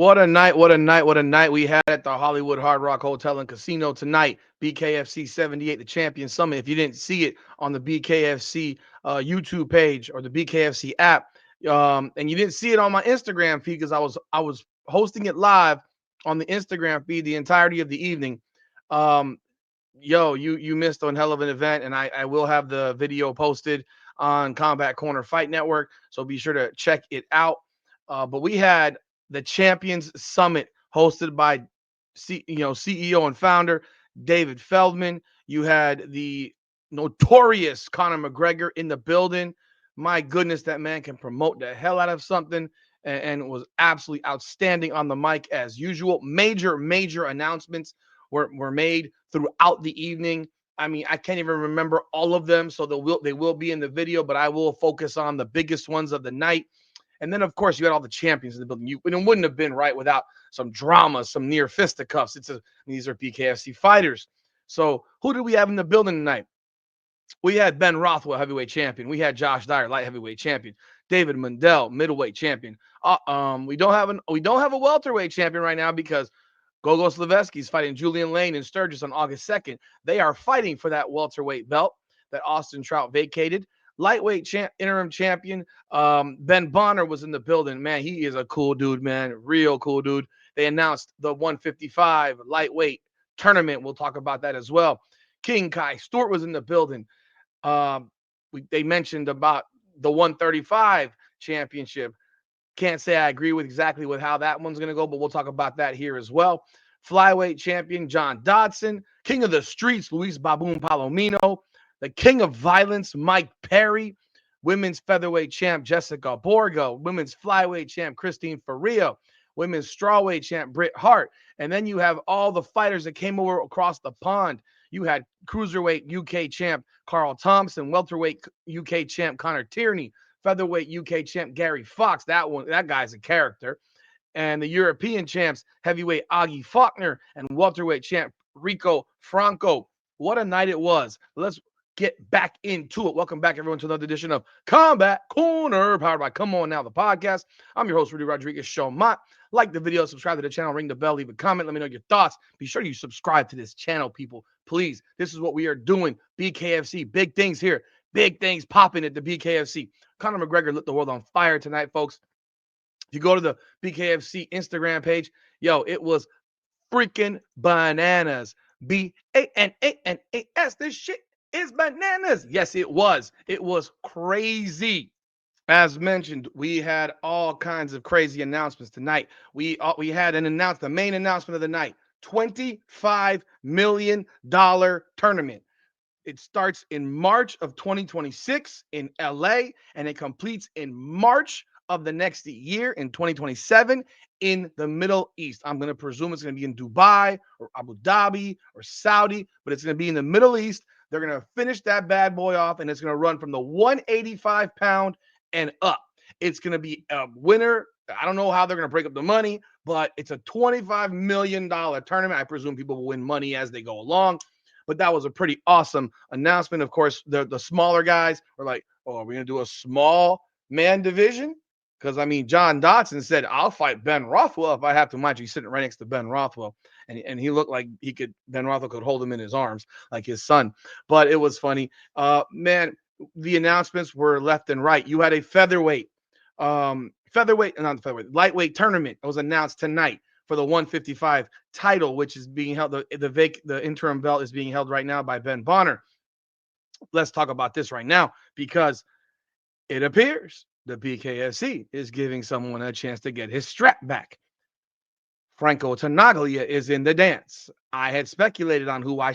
What a night, what a night, what a night we had at the Hollywood Hard Rock Hotel and Casino tonight. BKFC 78, the Champions Summit. If you didn't see it on the BKFC YouTube page or the BKFC app, and you didn't see it on my Instagram feed because I was hosting it live on the Instagram feed the entirety of the evening. Um, you missed one hell of an event, and I will have the video posted on Combat Corner Fight Network, so be sure to check it out. But we had the Champions Summit hosted by CEO and founder David Feldman. You had the notorious Conor McGregor in the building. My goodness, that man can promote the hell out of something, and was absolutely outstanding on the mic as usual. Major announcements were made throughout the evening. I mean, I can't even remember all of them, so they will be in the video, but I will focus on the biggest ones of the night. And then, of course, you had all the champions in the building. It wouldn't have been right without some drama, some near fisticuffs. These are BKFC fighters. So who did we have in the building tonight? We had Ben Rothwell, heavyweight champion. We had Josh Dyer, light heavyweight champion. David Mundell, middleweight champion. We don't have a welterweight champion right now because Gogo Slavetsky's fighting Julian Lane in Sturgis on August 2nd. They are fighting for that welterweight belt that Austin Trout vacated. Lightweight interim champion Ben Bonner was in the building. Man, he is a cool dude, man. Real cool dude. They announced the 155 lightweight tournament. We'll talk about that as well. King Kai Stewart was in the building. They mentioned about the 135 championship. Can't say I agree with exactly with how that one's going to go, but we'll talk about that here as well. Flyweight champion John Dodson, king of the streets Luis Baboon Palomino, the king of violence Mike Perry, women's featherweight champ Jessica Borgo, women's flyweight champ Christine Ferrillo, women's strawweight champ Britt Hart, and then you have all the fighters that came over across the pond. You had cruiserweight UK champ Carl Thompson, welterweight UK champ Connor Tierney, featherweight UK champ Gary Fox. That guy's a character. And the European champs, heavyweight Augie Faulkner, and welterweight champ Rico Franco. What a night it was. Let's get back into it. Welcome back, everyone, to another edition of Combat Corner, powered by Come On Now, the podcast. I'm your host, Rudy Rodriguez Showmont. Like the video, subscribe to the channel, ring the bell, leave a comment, let me know your thoughts. Be sure you subscribe to this channel, people. Please, this is what we are doing. BKFC, big things here. Big things popping at the BKFC. Conor McGregor lit the world on fire tonight, folks. If you go to the BKFC Instagram page, it was freaking bananas. BANANAS. This shit is bananas. Yes, it was. It was crazy. As mentioned, we had all kinds of crazy announcements tonight. We had the main announcement of the night, $25 million tournament. It starts in March of 2026 in LA, and it completes in March of the next year in 2027 in the Middle East. I'm going to presume it's going to be in Dubai or Abu Dhabi or Saudi, but it's going to be in the Middle East. They're going to finish that bad boy off, and it's going to run from the 185 pound and up. It's going to be a winner. I don't know how they're going to break up the money, but it's a $25 million tournament. I presume people will win money as they go along. But that was a pretty awesome announcement. Of course, the smaller guys were like, oh, are we going to do a small man division? Because, I mean, John Dodson said, I'll fight Ben Rothwell if I have to. Mind you, he's sitting right next to Ben Rothwell. And he looked like Ben Rothwell could hold him in his arms like his son. But it was funny. Man, the announcements were left and right. You had a lightweight tournament that was announced tonight for the 155 title, which is being held. The interim belt is being held right now by Ben Bonner. Let's talk about this right now because it appears the BKFC is giving someone a chance to get his strap back. Franco Tanaglia is in the dance. I had speculated on who I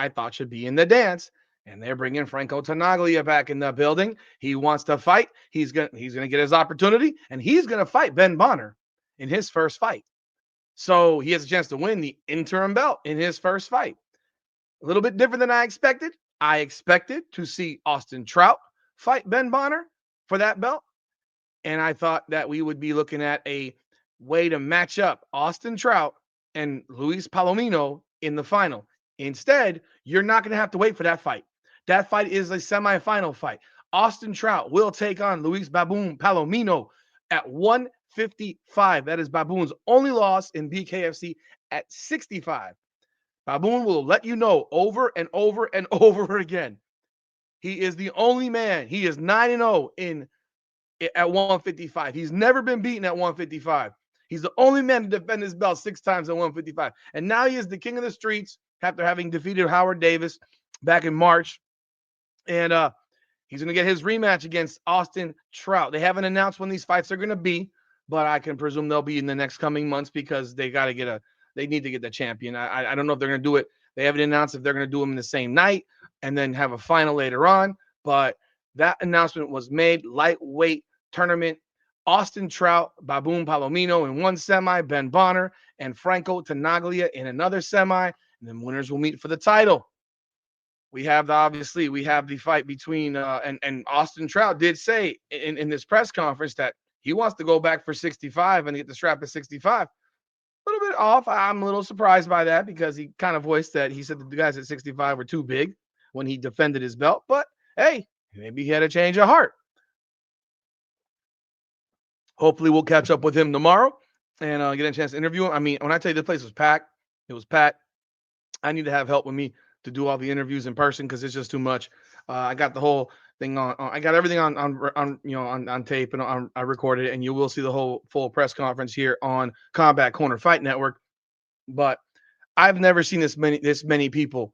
thought should be in the dance, and they're bringing Franco Tanaglia back in the building. He wants to fight. He's gonna get his opportunity, and he's gonna fight Ben Bonner in his first fight. So he has a chance to win the interim belt in his first fight. A little bit different than I expected. I expected to see Austin Trout fight Ben Bonner for that belt. And I thought that we would be looking at a way to match up Austin Trout and Luis Palomino in the final. Instead, you're not going to have to wait for that fight. That fight is a semifinal fight. Austin Trout will take on Luis Baboon Palomino at 155. That is Baboon's only loss in BKFC at 65. Baboon will let you know over and over and over again. He is the only man. He is 9-0 at 155. He's never been beaten at 155. He's the only man to defend his belt 6 times at 155. And now he is the king of the streets after having defeated Howard Davis back in March. And he's going to get his rematch against Austin Trout. They haven't announced when these fights are going to be, but I can presume they'll be in the next coming months because they need to get the champion. I don't know if they're going to do it. They haven't announced if they're going to do them in the same night and then have a final later on. But that announcement was made. Lightweight tournament. Austin Trout, Baboon Palomino in one semi, Ben Bonner and Franco Tenaglia in another semi. And then winners will meet for the title. We have the fight between and Austin Trout did say in this press conference that he wants to go back for 65 and get the strap at 65. A little bit off. I'm a little surprised by that because he kind of voiced that he said that the guys at 65 were too big when he defended his belt. But hey, maybe he had a change of heart. Hopefully we'll catch up with him tomorrow and get a chance to interview him. I mean, when I tell you this place was packed, it was packed. I need to have help with me to do all the interviews in person because it's just too much. I got the whole thing on. I got everything on tape and I recorded it, and you will see the whole full press conference here on Combat Corner Fight Network. But I've never seen this many people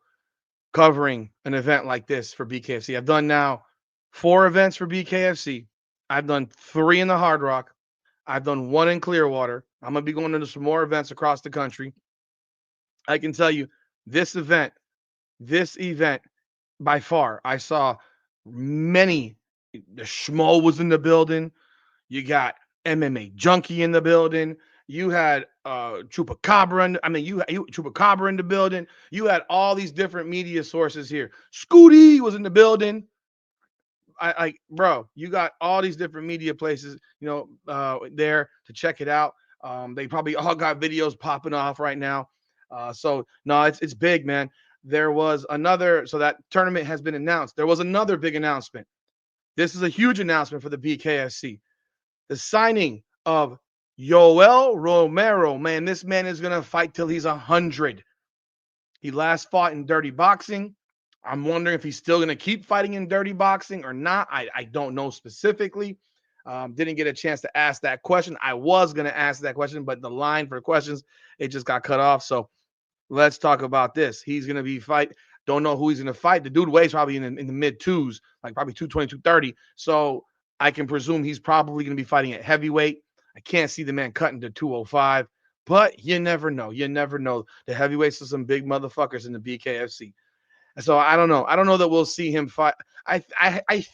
covering an event like this for BKFC. I've done now 4 events for BKFC. I've done 3 in the Hard Rock. I've done 1 in Clearwater. I'm going to be going into some more events across the country. I can tell you this event, by far, I saw many. The Schmo was in the building. You got MMA Junkie in the building. You had Chupacabra. You Chupacabra in the building. You had all these different media sources here. Scooty was in the building. Bro, you got all these different media places, there to check it out. They probably all got videos popping off right now. So no, it's big, man. There was another, so that tournament has been announced. There was another big announcement. This is a huge announcement for the BKFC. The signing of Yoel Romero. Man, this man is going to fight till he's 100. He last fought in dirty boxing. I'm wondering if he's still going to keep fighting in dirty boxing or not. I don't know specifically. Didn't get a chance to ask that question. I was going to ask that question, but the line for questions, it just got cut off. So let's talk about this. He's going to be don't know who he's going to fight. The dude weighs probably in the mid 2s, like probably 220, 230. So I can presume he's probably going to be fighting at heavyweight. I can't see the man cutting to 205, but you never know. You never know. The heavyweights are some big motherfuckers in the BKFC. So I don't know. I don't know that we'll see him fight. I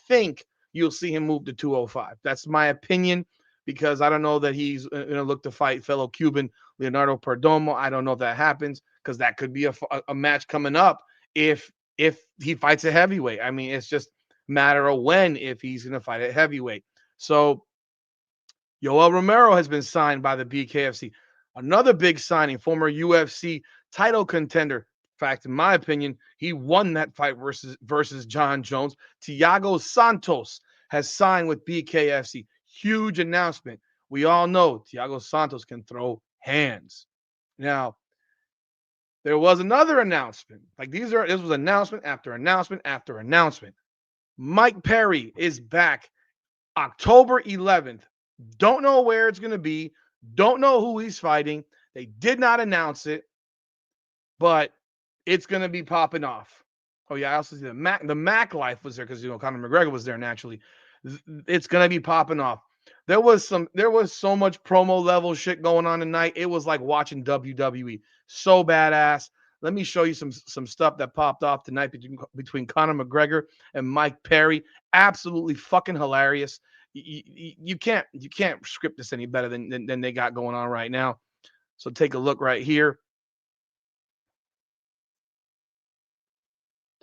think you'll see him move to 205. That's my opinion because I don't know that he's going to look to fight fellow Cuban Leonardo Perdomo. I don't know if that happens because that could be a match coming up if he fights a heavyweight. I mean, it's just a matter of when if he's going to fight at heavyweight. So Yoel Romero has been signed by the BKFC. Another big signing, former UFC title contender. In fact, in my opinion, he won that fight versus John Jones. Thiago Santos has signed with BKFC. Huge announcement. We all know Thiago Santos can throw hands. Now, there was another announcement. This was announcement after announcement after announcement. Mike Perry is back October 11th. Don't know where it's going to be. Don't know who he's fighting. They did not announce it, but it's going to be popping off. Oh, yeah, I also see the Mac Life was there because, Conor McGregor was there naturally. It's going to be popping off. There was so much promo level shit going on tonight. It was like watching WWE. So badass. Let me show you some stuff that popped off tonight between Conor McGregor and Mike Perry. Absolutely fucking hilarious. You can't script this any better than they got going on right now. So take a look right here.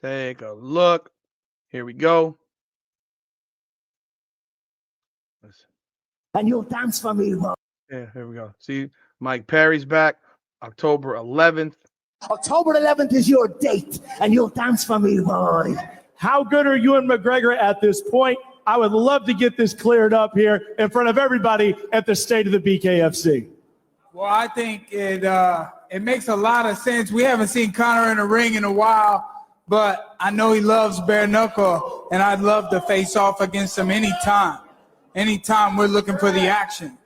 Take a look. Here we go. And you'll dance for me, boy. Yeah, here we go. See, Mike Perry's back October 11th. October 11th is your date, and you'll dance for me, boy. How good are you and McGregor at this point? I would love to get this cleared up here in front of everybody at the state of the BKFC. Well, I think it makes a lot of sense. We haven't seen Conor in the ring in a while, but I know he loves bare knuckle, and I'd love to face off against him anytime. Anytime we're looking for the action.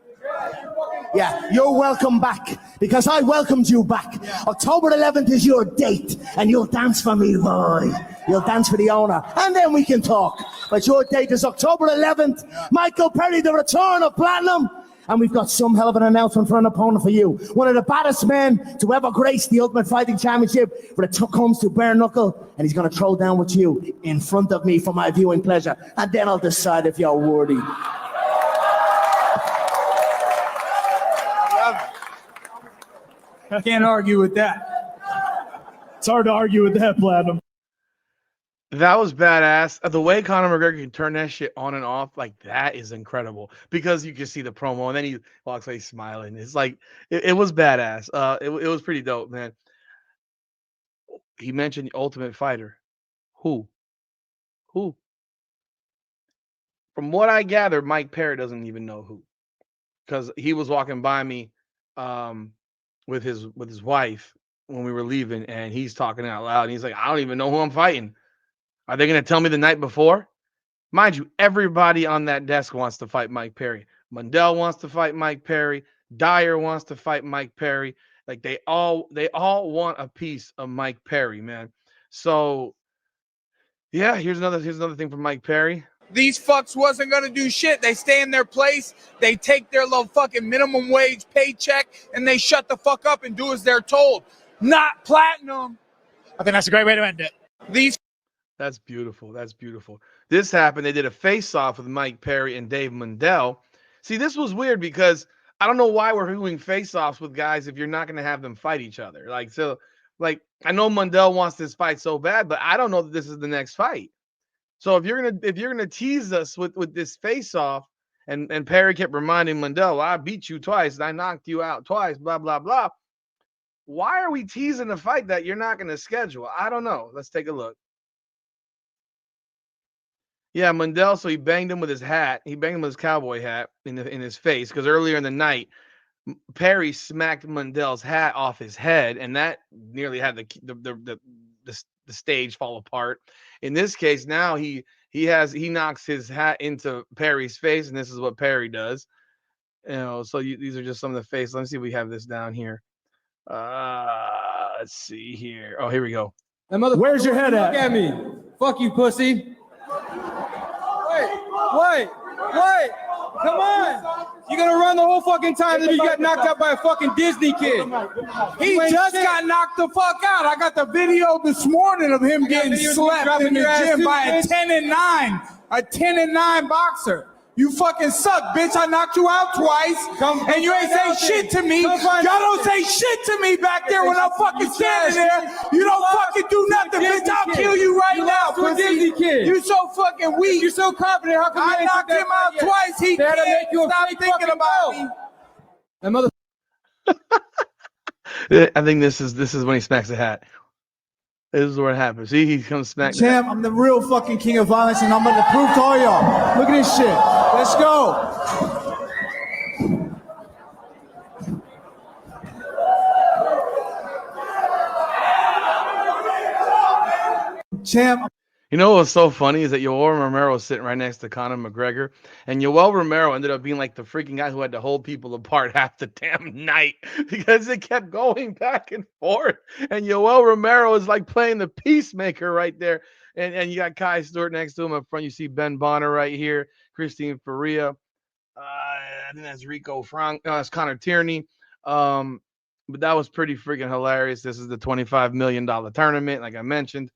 Yeah, you're welcome back because I welcomed you back. Yeah. October 11th is your date, and you'll dance for me, boy. You'll dance for the owner, and then we can talk. But your date is October 11th. Yeah. Michael Perry, the return of Platinum. And we've got some hell of an announcement for an opponent for you. One of the baddest men to ever grace the Ultimate Fighting Championship when it comes to bare knuckle. And he's going to throw down with you in front of me for my viewing pleasure. And then I'll decide if you're worthy. I can't argue with that. It's hard to argue with that, Platinum. That was badass. The way Conor McGregor can turn that shit on and off, like that is incredible. Because you can see the promo and then he walks away smiling. It's like it was badass. It was pretty dope, man. He mentioned the Ultimate Fighter. Who? From what I gather, Mike Perry doesn't even know who. Because he was walking by me with his wife when we were leaving, and he's talking out loud, and he's like, I don't even know who I'm fighting. Are they going to tell me the night before? Mind you, everybody on that desk wants to fight Mike Perry. Mundell wants to fight Mike Perry. Dyer wants to fight Mike Perry. Like they all want a piece of Mike Perry, man. So yeah, here's another thing from Mike Perry. These fucks wasn't gonna do shit. They stay in their place. They take their little fucking minimum wage paycheck and they shut the fuck up and do as they're told. Not Platinum. I think that's a great way to end it. That's beautiful. That's beautiful. This happened. They did a face-off with Mike Perry and Dave Mundell. See, this was weird because I don't know why we're doing face-offs with guys if you're not going to have them fight each other. Like I know Mundell wants this fight so bad, but I don't know that this is the next fight. So if you're gonna tease us with this face-off, and Perry kept reminding Mundell, well, I beat you twice and I knocked you out twice, blah blah blah. Why are we teasing a fight that you're not going to schedule? I don't know. Let's take a look. Yeah, Mundell, so he banged him with his hat. He banged him with his cowboy hat in his face because earlier in the night, Perry smacked Mundell's hat off his head, and that nearly had the stage fall apart. In this case, now he knocks his hat into Perry's face, and this is what Perry does. So these are just some of the face. Let me see if we have this down here. Let's see here. Oh, here we go. Where's your head at? Look at me. Fuck you, pussy. Wait. Come on. You're going to run the whole fucking time until you get knocked out by a fucking Disney kid. He just got knocked the fuck out. I got the video this morning of him getting slapped in the gym by a 10-9 boxer. You fucking suck, bitch. I knocked you out twice, and you ain't say shit to me. Y'all don't say shit to me back there when I'm fucking standing there. You don't fucking do nothing, bitch. I'll kill you right now, pussy. You so fucking weak. You're so confident. How come I knocked him out twice. He can't stop thinking about me. That mother. I think this is when he smacks the hat. This is where it happens. See, he comes smack. Champ, I'm the real fucking king of violence, and I'm going to prove to all y'all. Look at this shit. Let's go. Champ. You know what's so funny is that Yoel Romero was sitting right next to Conor McGregor, and Yoel Romero ended up being like the freaking guy who had to hold people apart half the damn night because it kept going back and forth. And Yoel Romero is like playing the peacemaker right there. And you got Kai Stewart next to him up front. You see Ben Bonner right here, Christine Faria. I think that's Rico Frank. No, that's Connor Tierney. But that was pretty freaking hilarious. This is the $25 million tournament, like I mentioned.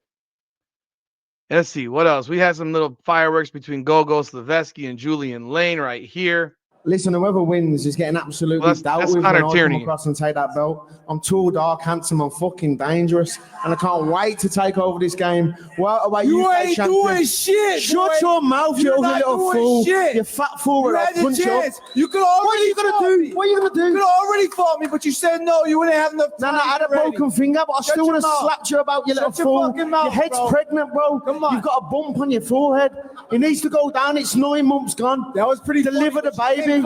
Let's see, what else? We had some little fireworks between Gogo Slavetsky and Julian Lane right here. Listen, whoever wins is getting absolutely dealt with when I come across and take that belt. I'm tall, dark, handsome, and fucking dangerous, and I can't wait to take over this game. You ain't doing shit. Shut your mouth, you ugly little fool. You fat fool. You had the chance. You could already. What are you gonna do? What are you gonna do? You could already fought me, but you said no. You wouldn't have enough time. No, I had a broken finger, but I still would have slapped you about, you little fool. Your head's pregnant, bro. Come on. You've got a bump on your forehead. It needs to go down. It's 9 months gone. That was pretty. Deliver the baby.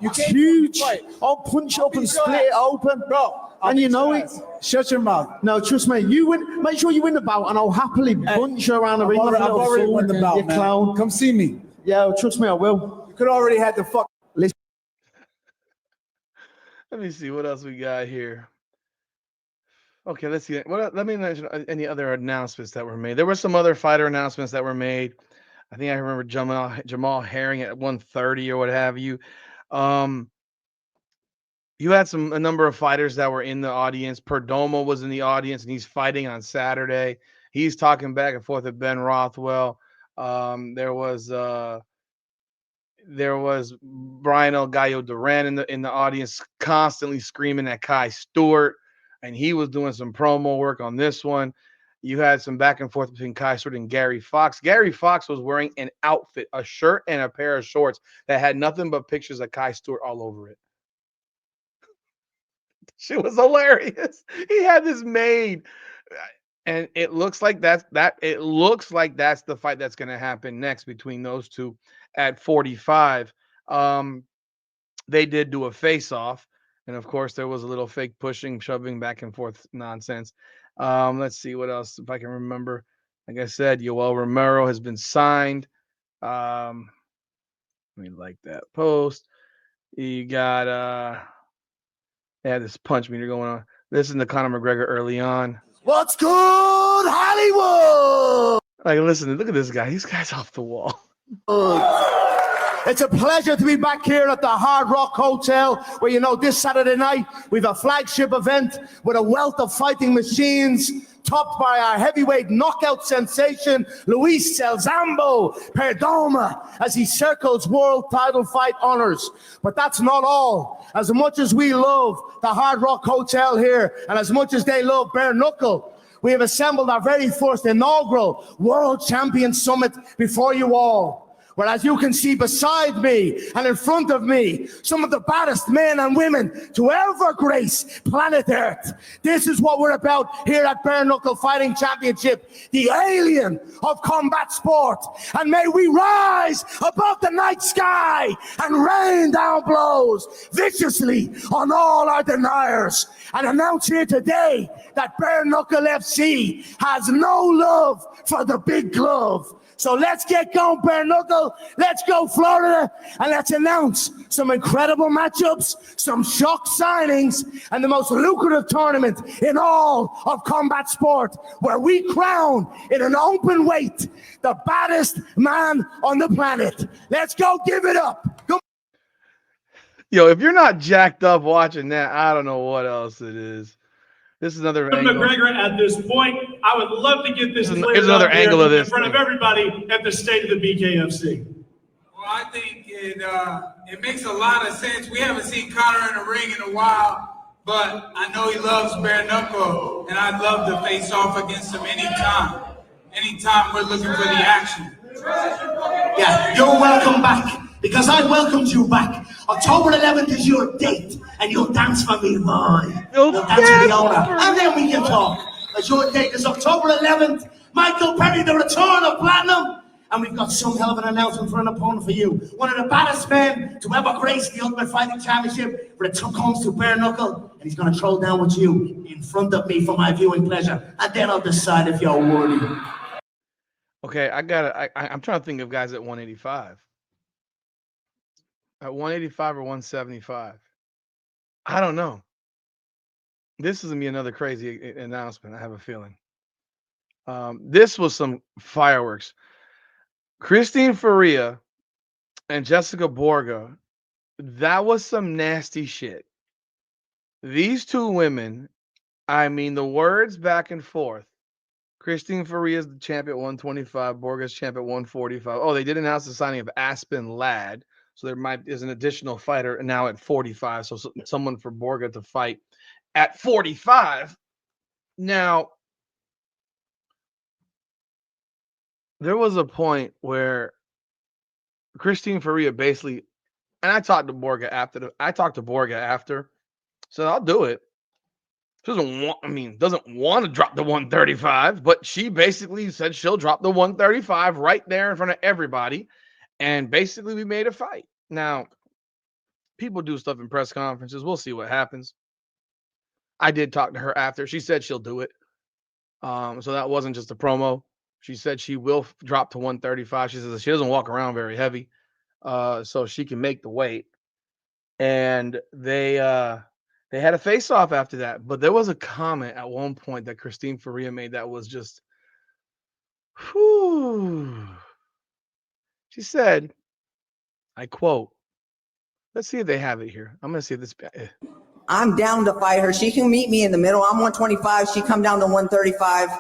It's huge. I'll punch up and split it open, bro. And you know it. Shut your mouth. No, trust me. You win. Make sure you win the bout, and I'll happily bunch you around the ring. I've already won the bout, you clown. Come see me. Yeah, trust me, I will. You could already had the fuck. Let me see what else we got here. Okay, let's see. Let me mention any other announcements that were made. There were some other fighter announcements that were made. I think I remember Jamal Herring at 130 or what have you. You had a number of fighters that were in the audience. Perdomo was in the audience, and he's fighting on Saturday. He's talking back and forth with Ben Rothwell. There was Brian El Gallo Duran in the audience, constantly screaming at Kai Stewart, and he was doing some promo work on this one. You had some back and forth between Kai Stewart and Gary Fox. Gary Fox was wearing an outfit, a shirt and a pair of shorts that had nothing but pictures of Kai Stewart all over it. She was hilarious. He had this made, and it looks like that's the fight that's going to happen next between those two at 45. They did do a face-off, and of course there was a little fake pushing, shoving back and forth nonsense. Let's see what else if I can remember. Like I said, Yoel Romero has been signed. Let me like that post. You got this punch meter going on. This is the Conor McGregor early on. What's good, Hollywood? Like, listen, look at this guy. This guy's off the wall. It's a pleasure to be back here at the Hard Rock Hotel, where, you know, this Saturday night we have a flagship event with a wealth of fighting machines, topped by our heavyweight knockout sensation, Luis Elzambo Perdomo, as he circles world title fight honors. But that's not all. As much as we love the Hard Rock Hotel here, and as much as they love Bare Knuckle, we have assembled our very first inaugural World Champions Summit before you all. Well, as you can see beside me and in front of me, some of the baddest men and women to ever grace planet Earth. This is what we're about here at Bare Knuckle Fighting Championship, the alien of combat sport. And may we rise above the night sky and rain down blows viciously on all our deniers. And announce here today that Bare Knuckle FC has no love for the big glove. So let's get going, Bare Knuckle. Let's go, Florida. And let's announce some incredible matchups, some shock signings, and the most lucrative tournament in all of combat sport, where we crown in an open weight the baddest man on the planet. Let's go give it up. Go. Yo, if you're not jacked up watching that, I don't know what else it is. This is another angle. McGregor at this point. I would love to get this Here's another angle of this in front of everybody at the state of the BKFC. Well, I think it makes a lot of sense. We haven't seen Conor in the ring in a while, but I know he loves Bare Knuckle, and I'd love to face off against him anytime. Anytime we're looking for the action. Yeah, you're welcome back, because I welcomed you back. October 11th is your date, and you'll dance for me, boy. You'll dance for the owner, and then we can talk. Because your date is October 11th. Michael Perry, the return of Platinum. And we've got some hell of an announcement for an opponent for you. One of the baddest men to ever grace the Ultimate Fighting Championship, when it comes to Bare Knuckle. And he's going to throw down with you in front of me for my viewing pleasure. And then I'll decide if you're worthy. Okay, I'm trying to think of guys at 185. At 185 or 175. I don't know. This is going to be another crazy announcement, I have a feeling. This was some fireworks. Christine Faria and Jessica Borga, that was some nasty shit. These two women, I mean, the words back and forth. Christine Faria is the champ at 125. Borga's champ at 145. Oh, they did announce the signing of Aspen Ladd. So there's an additional fighter now at 45. So someone for Borga to fight at 45. Now, there was a point where Christine Faria basically, and I talked to Borga after. So I'll do it. She doesn't want to drop the 135, but she basically said she'll drop the 135 right there in front of everybody. And basically we made a fight. Now, people do stuff in press conferences. We'll see what happens. I did talk to her after. She said she'll do it. So that wasn't just a promo. She said she will drop to 135. She says she doesn't walk around very heavy. So she can make the weight. And they had a face-off after that. But there was a comment at one point that Christine Faria made that was just, whew. She said, I quote, let's see if they have it here. I'm going to see if this. I'm down to fight her. She can meet me in the middle. I'm 125. She come down to 135,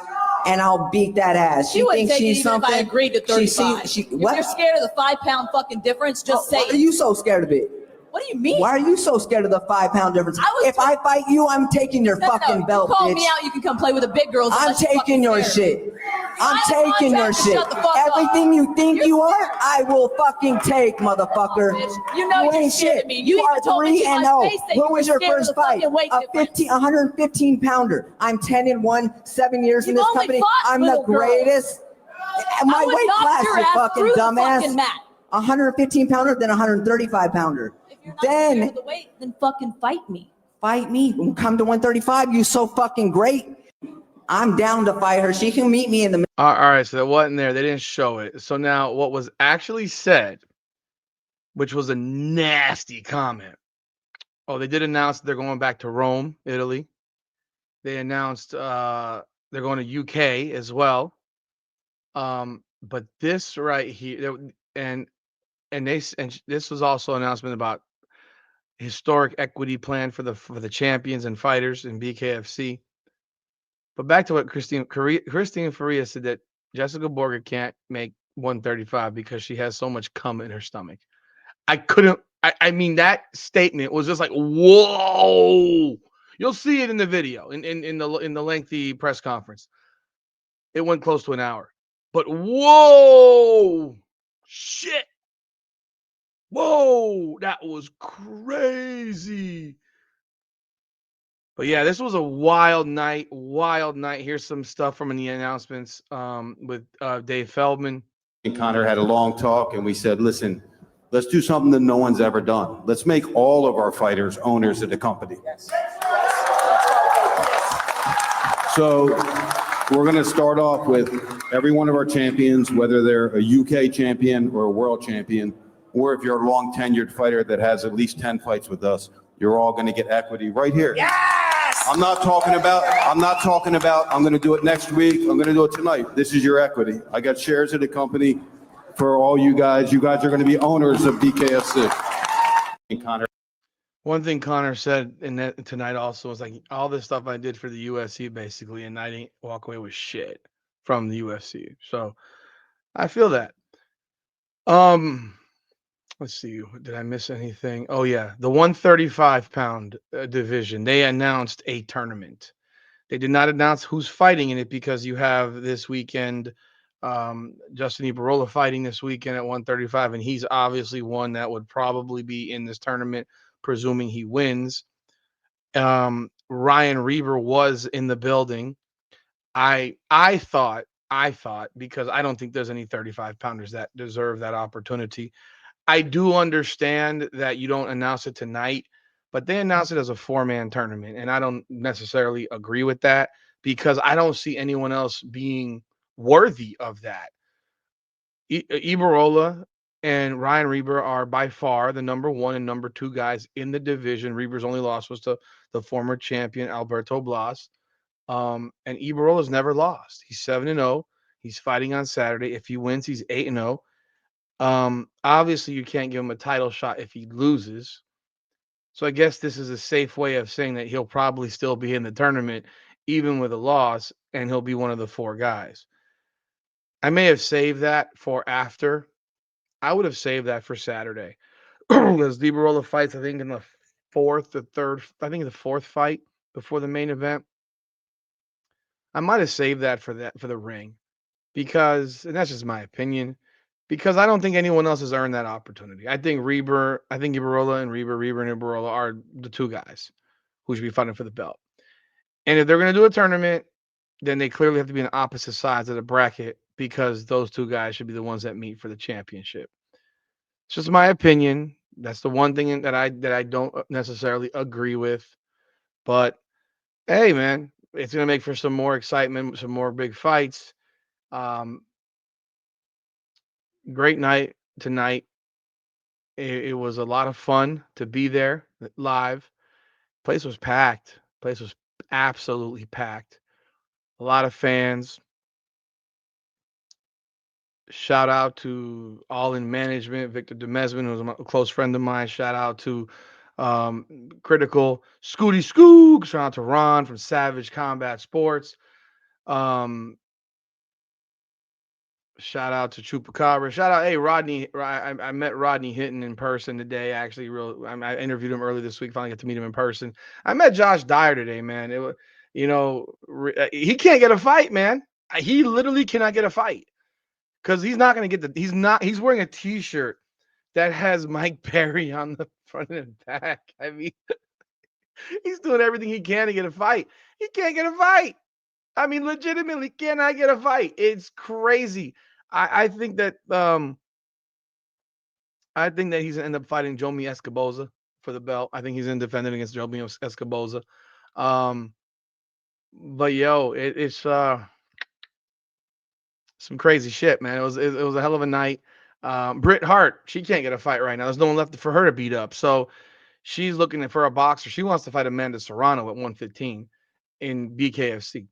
and I'll beat that ass. She wouldn't take it even something. if I agreed to 35. If you're scared of the 5-pound fucking difference, just say Why are you so scared of it? What do you mean? Why are you so scared of the 5-pound difference? If I fight you, I'm taking your fucking belt, call bitch. me out, you can come play with the big girls. I'm taking your shit. I'm taking your shit. Everything you think you are, I will fucking take, motherfucker. You know ain't shit. Me. You are 3-0. When was your first fight? A 115 pounder. I'm 10-1, 7 years in this company. I'm the greatest. My weight class, you fucking dumbass. 115 pounder, then 135 pounder. If you're not scared of the weight, then fucking fight me. Fight me. Come to 135. You so fucking great. I'm down to fight her. She can meet me in the middle. All right, so that wasn't there. They didn't show it. So now what was actually said, which was a nasty comment. Oh, they did announce they're going back to Rome, Italy. They announced they're going to UK as well. But this right here, and this was also an announcement about historic equity plan for the champions and fighters in BKFC. But back to what Christine Faria said, that Jessica Borga can't make 135 because she has so much cum in her stomach. I mean, that statement was just like, whoa. You'll see it in the video, in the lengthy press conference. It went close to an hour. But whoa, shit. Whoa, that was crazy. But yeah, this was a wild night. Here's some stuff from the announcements with Dave Feldman. And Conor had a long talk, and we said, listen, let's do something that no one's ever done. Let's make all of our fighters owners of the company. So we're going to start off with every one of our champions, whether they're a UK champion or a world champion, or if you're a long tenured fighter that has at least 10 fights with us, you're all going to get equity right here. Yes! I'm going to do it next week. I'm going to do it tonight. This is your equity. I got shares of the company for all you guys. You guys are going to be owners of BKFC. And Conor. One thing Conor said tonight also was like, all this stuff I did for the UFC basically, and I didn't walk away with shit from the UFC. So I feel that. Let's see. Did I miss anything? Oh, yeah. The 135-pound division. They announced a tournament. They did not announce who's fighting in it because you have this weekend Justin Ibarola fighting this weekend at 135, and he's obviously one that would probably be in this tournament, presuming he wins. Ryan Reber was in the building. I thought, because I don't think there's any 35-pounders that deserve that opportunity. I do understand that you don't announce it tonight, but they announce it as a 4-man tournament, and I don't necessarily agree with that because I don't see anyone else being worthy of that. Ibarola and Ryan Reber are by far the number 1 and number 2 guys in the division. Reber's only loss was to the former champion Alberto Blas, and Ibarola's never lost. He's 7-0. He's fighting on Saturday. If he wins, he's 8-0. Obviously you can't give him a title shot if he loses. So I guess this is a safe way of saying that he'll probably still be in the tournament, even with a loss, and he'll be one of the 4 guys. I may have saved that for after. I would have saved that for Saturday. Because Di Barola fights, I think, in the fourth fight before the main event. I might have saved that for the ring because, and that's just my opinion, because I don't think anyone else has earned that opportunity. I think Ibarola and Reber and Ibarola are the two guys who should be fighting for the belt. And if they're going to do a tournament, then they clearly have to be on opposite sides of the bracket because those two guys should be the ones that meet for the championship. It's just my opinion. That's the one thing that I don't necessarily agree with. But hey, man, it's going to make for some more excitement, some more big fights. Great night tonight. It was a lot of fun to be there live. Place was packed. Place was absolutely packed. A lot of fans. Shout out to All in Management, Victor Demesman, who's a close friend of mine. Shout out to Critical, Scooty Scoog. Shout out to Ron from Savage Combat Sports. Shout out to Chupacabra. Shout out, hey, Rodney. I met Rodney Hinton in person today. Actually, I interviewed him early this week. Finally got to meet him in person. I met Josh Dyer today, man. It was, he can't get a fight, man. He literally cannot get a fight because he's not going to get he's wearing a T-shirt that has Mike Perry on the front and back. I mean, he's doing everything he can to get a fight. He can't get a fight. I mean, legitimately cannot get a fight. It's crazy. I think that he's gonna end up fighting Jomi Escoboza for the belt. I think he's in defending against Jomi Escoboza. But yo, it's some crazy shit, man. It was a hell of a night. Britt Hart, she can't get a fight right now. There's no one left for her to beat up. So she's looking for a boxer. She wants to fight Amanda Serrano at 115 in BKFC.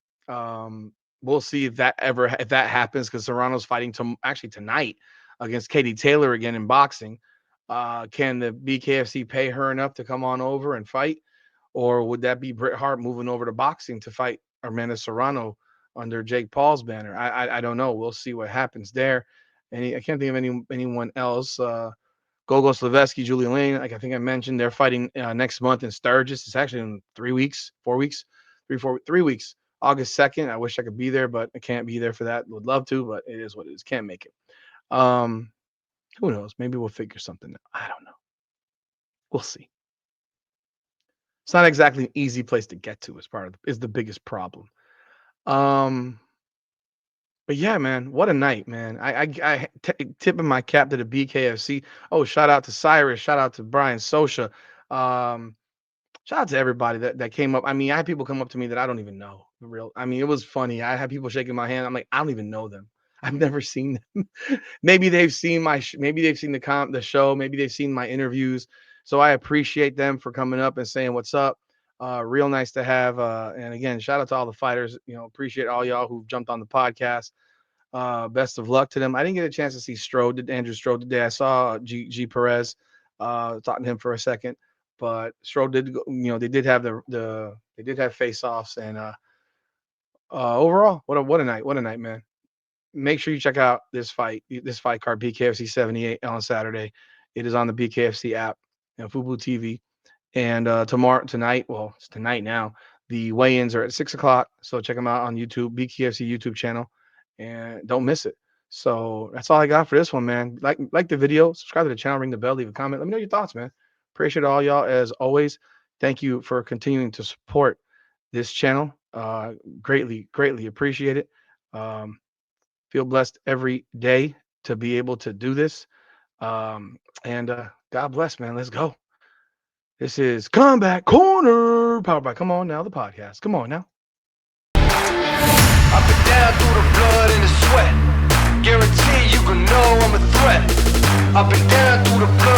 We'll see if that happens because Serrano's fighting tonight against Katie Taylor again in boxing. Can the BKFC pay her enough to come on over and fight, or would that be Britt Hart moving over to boxing to fight Amanda Serrano under Jake Paul's banner? I don't know. We'll see what happens there. And I can't think of anyone else. Gogo Slavetsky, Julia Lane, like I think I mentioned, they're fighting next month in Sturgis. It's actually in 3 weeks. August 2nd. I wish I could be there, but I can't be there for that. Would love to, but it is what it is. Can't make it. Who knows? Maybe we'll figure something out. I don't know. We'll see. It's not exactly an easy place to get to is the biggest problem. But yeah, man, what a night, man. I tipping my cap to the BKFC. Oh, shout out to Cyrus. Shout out to Brian Sosha. Shout out to everybody that came up. I mean, I had people come up to me that I don't even know. It was funny. I had people shaking my hand. I'm like, I don't even know them. I've never seen them. Maybe they've seen the show. Maybe they've seen my interviews. So I appreciate them for coming up and saying what's up. Real nice to have. And again, shout out to all the fighters. Appreciate all y'all who jumped on the podcast. Best of luck to them. I didn't get a chance to see Andrew Strode today. I saw G Perez. Talking to him for a second. But Strode did go, they did have they did have face-offs, and overall, what a night, man. Make sure you check out this fight card, BKFC 78 on Saturday. It is on the BKFC app and Fubo TV. And tonight, it's tonight now. The weigh-ins are at 6:00, so check them out on YouTube, BKFC YouTube channel, and don't miss it. So that's all I got for this one, man. Like the video, subscribe to the channel, ring the bell, leave a comment. Let me know your thoughts, man. Appreciate all y'all as always. Thank you for continuing to support this channel. Greatly appreciate it. Feel blessed every day to be able to do this. And God bless, man. Let's go. This is Combat Corner, powered by Come On Now, the podcast. Come on now. Up and down through the blood and the sweat. Guarantee you can know I'm a threat. Up and down through the blood.